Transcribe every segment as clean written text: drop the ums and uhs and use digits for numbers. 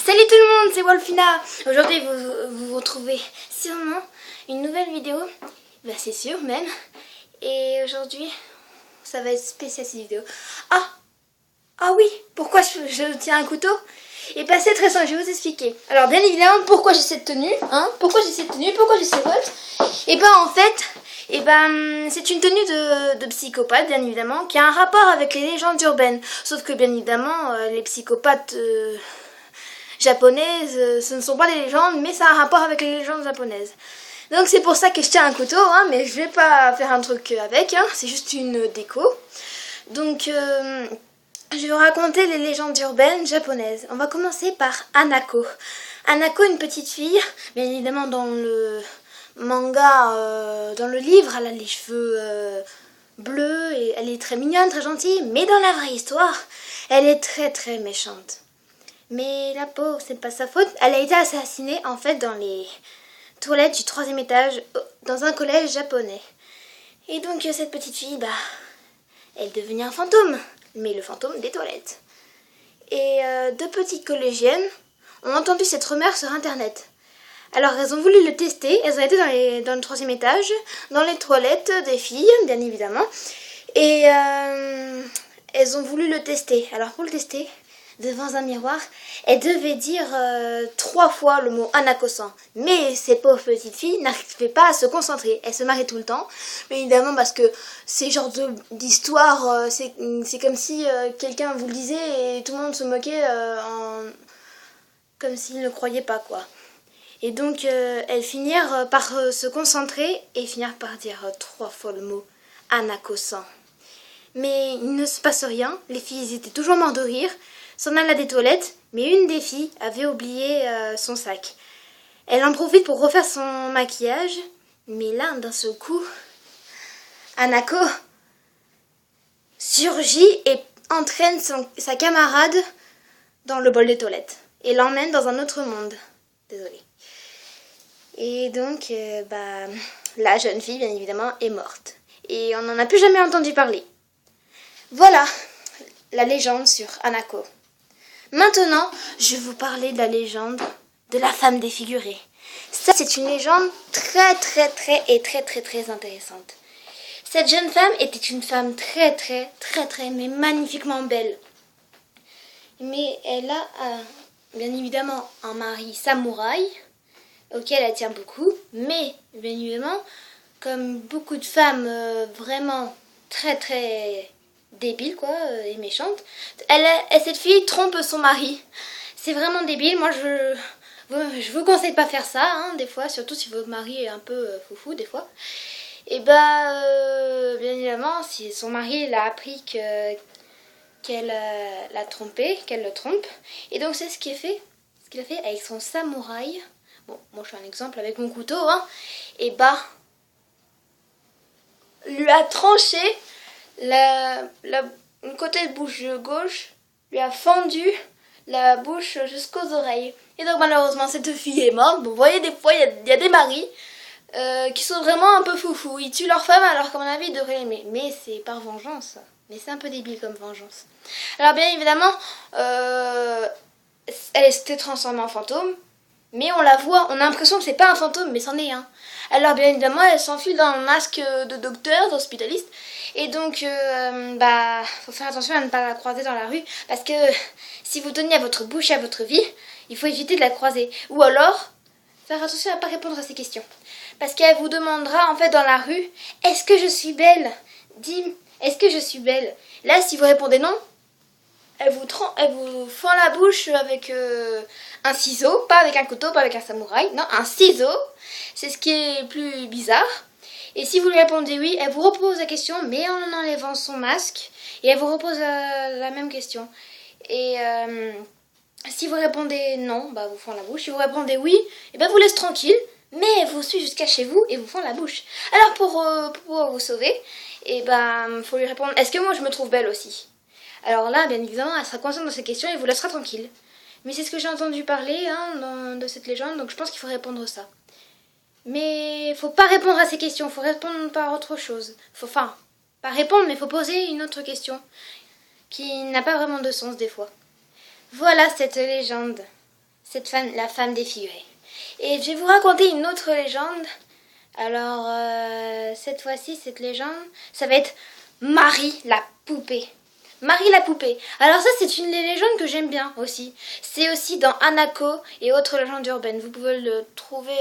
Salut tout le monde, c'est Wolfina. Aujourd'hui vous retrouvez sûrement une nouvelle vidéo, c'est sûr même. Et aujourd'hui ça va être spécial cette vidéo. Ah oui, pourquoi je tiens un couteau? Et bah c'est très simple, je vais vous expliquer. Alors bien évidemment pourquoi j'ai cette tenue, pourquoi j'ai ces bottes. Et ben en fait, c'est une tenue de psychopathe bien évidemment, qui a un rapport avec les légendes urbaines. Sauf que bien évidemment les psychopathes japonaises, ce ne sont pas des légendes, mais ça a un rapport avec les légendes japonaises. Donc c'est pour ça que je tiens un couteau, mais je vais pas faire un truc avec, c'est juste une déco. Donc je vais vous raconter les légendes urbaines japonaises. On va commencer par Hanako. Hanako, une petite fille, bien évidemment dans le manga, dans le livre, elle a les cheveux bleus et elle est très mignonne, très gentille, mais dans la vraie histoire, elle est très très méchante. Mais la pauvre, c'est pas sa faute. Elle a été assassinée en fait dans les toilettes du 3e étage dans un collège japonais. Et donc cette petite fille, elle est devenue un fantôme, mais le fantôme des toilettes. Et deux petites collégiennes ont entendu cette rumeur sur internet. Alors elles ont voulu le tester, elles ont été dans le 3e étage, dans les toilettes des filles, bien évidemment. Et elles ont voulu le tester. Alors pour le tester, devant un miroir, elle devait dire 3 fois le mot Hanako-san. Mais ces pauvres petites filles n'arrivaient pas à se concentrer. Elles se marraient tout le temps. Mais évidemment parce que ces genres d'histoires, c'est comme si quelqu'un vous le disait et tout le monde se moquait comme s'ils ne croyaient pas, quoi. Et donc elles finirent par se concentrer et finirent par dire 3 fois le mot Hanako-san. Mais il ne se passe rien. Les filles étaient toujours mortes de rire. S'en alla des toilettes, mais une des filles avait oublié son sac. Elle en profite pour refaire son maquillage, mais là, d'un seul coup, Hanako surgit et entraîne sa camarade dans le bol des toilettes et l'emmène dans un autre monde. Désolée. Et donc, la jeune fille, bien évidemment, est morte. Et on n'en a plus jamais entendu parler. Voilà la légende sur Hanako. Maintenant, je vais vous parler de la légende de la femme défigurée. Ça, c'est une légende très intéressante. Cette jeune femme était une femme très, mais magnifiquement belle. Mais elle a, bien évidemment, un mari samouraï, auquel elle tient beaucoup. Mais, bien évidemment, comme beaucoup de femmes vraiment très débile et méchante, cette fille trompe son mari. C'est vraiment débile. Moi je vous conseille de pas faire ça, des fois, surtout si votre mari est un peu foufou des fois. Et bien évidemment, si son mari l'a appris qu'elle l'a trompé, qu'elle le trompe, et donc c'est ce qu'il a fait avec son samouraï. Bon, moi je fais un exemple avec mon couteau, et lui a tranché une côté de bouche gauche, lui a fendu la bouche jusqu'aux oreilles. Et donc malheureusement cette fille est morte. Bon, vous voyez, des fois il y a des maris qui sont vraiment un peu foufous. Ils tuent leur femme alors qu'à mon avis ils devraient l'aimer. Mais c'est par vengeance. Mais c'est un peu débile comme vengeance. Alors bien évidemment, elle s'était transformée en fantôme. Mais on la voit, on a l'impression que c'est pas un fantôme, mais c'en est un. Alors bien évidemment, elle s'enfuit dans un masque de docteur, d'hospitaliste. Et donc, faut faire attention à ne pas la croiser dans la rue. Parce que si vous tenez à votre bouche et à votre vie, il faut éviter de la croiser. Ou alors, faire attention à ne pas répondre à ces questions. Parce qu'elle vous demandera en fait dans la rue, est-ce que je suis belle? Dis, est-ce que je suis belle? Là, si vous répondez non, elle vous fend la bouche avec un ciseau, pas avec un couteau, pas avec un samouraï, non, un ciseau. C'est ce qui est plus bizarre. Et si vous lui répondez oui, elle vous repose la question, mais en enlevant son masque, et elle vous repose la même question. Et si vous répondez non, vous fend la bouche. Si vous répondez oui, vous laisse tranquille, mais elle vous suit jusqu'à chez vous et vous fend la bouche. Alors pour pouvoir vous sauver, faut lui répondre, est-ce que moi je me trouve belle aussi? Alors là, bien évidemment, elle sera consciente de ces questions et vous laissera tranquille. Mais c'est ce que j'ai entendu parler de cette légende, donc je pense qu'il faut répondre ça. Mais faut pas répondre à ces questions, faut répondre par autre chose. Pas répondre, mais faut poser une autre question qui n'a pas vraiment de sens des fois. Voilà cette légende. la femme défigurée. Et je vais vous raconter une autre légende. Alors, cette fois-ci, cette légende, ça va être Marie la poupée. Marie la poupée. Alors ça, c'est une légende que j'aime bien aussi. C'est aussi dans Hanako et autres légendes urbaines. Vous pouvez le trouver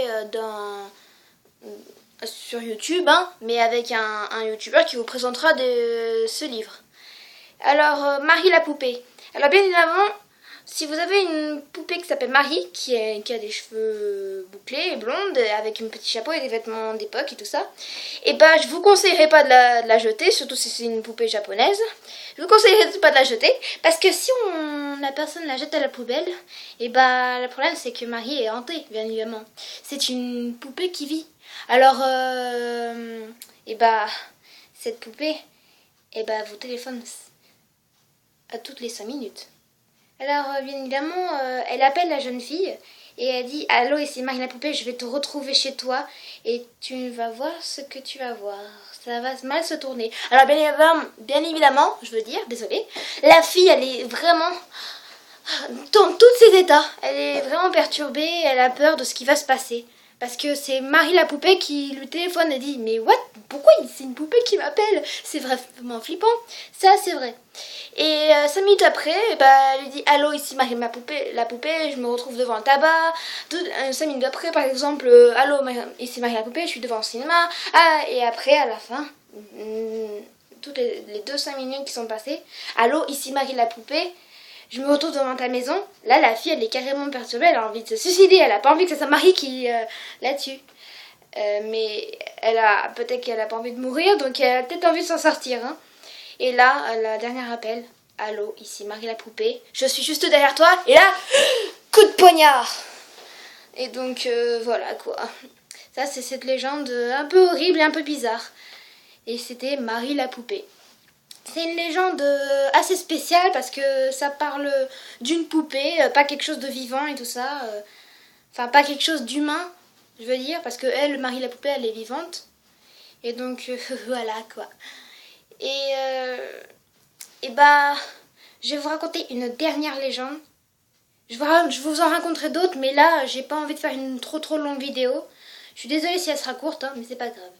sur YouTube, hein, mais avec un YouTuber qui vous présentera ce livre. Alors, Marie la poupée. Alors bien évidemment, si vous avez une poupée qui s'appelle Marie, qui a des cheveux bouclés et blondes, avec un petit chapeau et des vêtements d'époque et tout ça, et ben je vous conseillerais pas de la jeter, surtout si c'est une poupée japonaise. Je vous conseillerais pas de la jeter, parce que si la personne la jette à la poubelle, et ben le problème c'est que Marie est hantée, bien évidemment. C'est une poupée qui vit. Alors, et ben cette poupée, et ben vous téléphone à toutes les 5 minutes. Alors, bien évidemment, elle appelle la jeune fille et elle dit « Allô, ici Marie la poupée, je vais te retrouver chez toi et tu vas voir ce que tu vas voir. Ça va mal se tourner. » Alors, bien évidemment, je veux dire, désolée, la fille, elle est vraiment dans tous ses états. Elle est vraiment perturbée, elle a peur de ce qui va se passer. Parce que c'est Marie la poupée qui lui téléphone et dit « Mais what? Pourquoi c'est une poupée qui m'appelle? C'est vraiment flippant. » Ça, c'est vrai. Et 5 minutes après, elle lui dit « Allô, ici Marie la poupée, je me retrouve devant un tabac. » 5 minutes après, par exemple, « Allô, ici Marie la poupée, je suis devant un cinéma. » Ah, et après, à la fin, toutes les 2-5 minutes qui sont passées, « Allô, ici Marie la poupée. Je me retrouve devant ta maison. » Là, la fille, elle est carrément perturbée. Elle a envie de se suicider. Elle a pas envie que ça soit Marie qui la tue. Mais peut-être qu'elle a pas envie de mourir, donc elle a peut-être envie de s'en sortir. Hein. Et là, le dernier appel. Allô, ici Marie la poupée. Je suis juste derrière toi. Et là, coup de poignard. Et donc, voilà quoi. Ça, c'est cette légende un peu horrible et un peu bizarre. Et c'était Marie la poupée. C'est une légende assez spéciale parce que ça parle d'une poupée, pas quelque chose de vivant et tout ça. Enfin, pas quelque chose d'humain, je veux dire, parce que elle, Marie la poupée, elle est vivante. Et donc, voilà quoi. Et bah, je vais vous raconter une dernière légende. Je vous en raconterai d'autres, mais là, j'ai pas envie de faire une trop longue vidéo. Je suis désolée si elle sera courte, hein, mais c'est pas grave.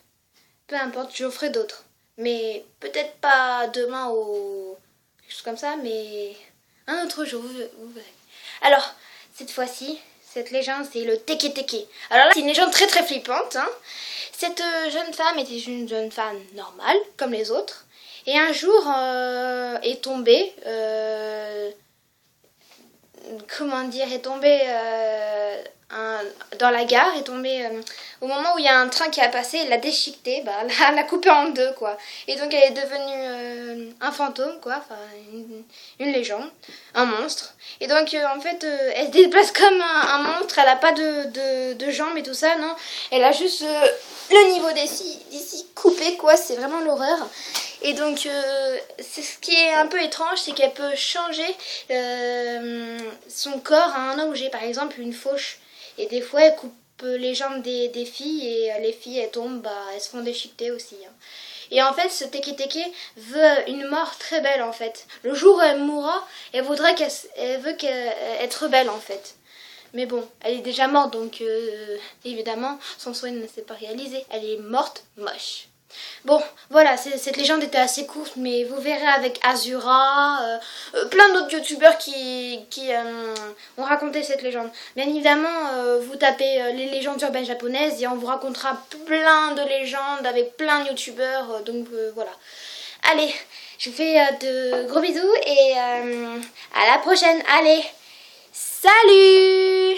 Peu importe, je vous ferai d'autres. Mais peut-être pas demain ou quelque chose comme ça, mais un autre jour, vous verrez. Alors, cette fois-ci, cette légende, c'est le teke-teke. Alors là, c'est une légende très flippante. Hein. Cette jeune femme était une jeune femme normale, comme les autres. Et un jour, est tombée... dans la gare, est tombée au moment où il y a un train qui a passé, elle l'a déchiquetée, elle l'a coupée en deux quoi. Et donc elle est devenue un fantôme quoi, enfin une légende, un monstre. Et donc en fait elle se déplace comme un monstre, elle n'a pas de jambes et tout ça, non. Elle a juste le niveau d'ici coupé quoi, c'est vraiment l'horreur. Et donc, c'est ce qui est un peu étrange, c'est qu'elle peut changer son corps à un objet. Par exemple, une fauche. Et des fois, elle coupe les jambes des filles et les filles, elles tombent, elles se font déchiqueter aussi. Hein. Et en fait, ce teke-teke veut une mort très belle, en fait. Le jour où elle mourra, elle veut être belle, en fait. Mais bon, elle est déjà morte, donc évidemment, son souhait ne s'est pas réalisé. Elle est morte moche. Bon, voilà, cette légende était assez courte, mais vous verrez avec Azura, plein d'autres youtubeurs qui ont raconté cette légende. Bien évidemment, vous tapez les légendes urbaines japonaises et on vous racontera plein de légendes avec plein de youtubeurs, donc voilà. Allez, je vous fais de gros bisous et à la prochaine. Allez, salut!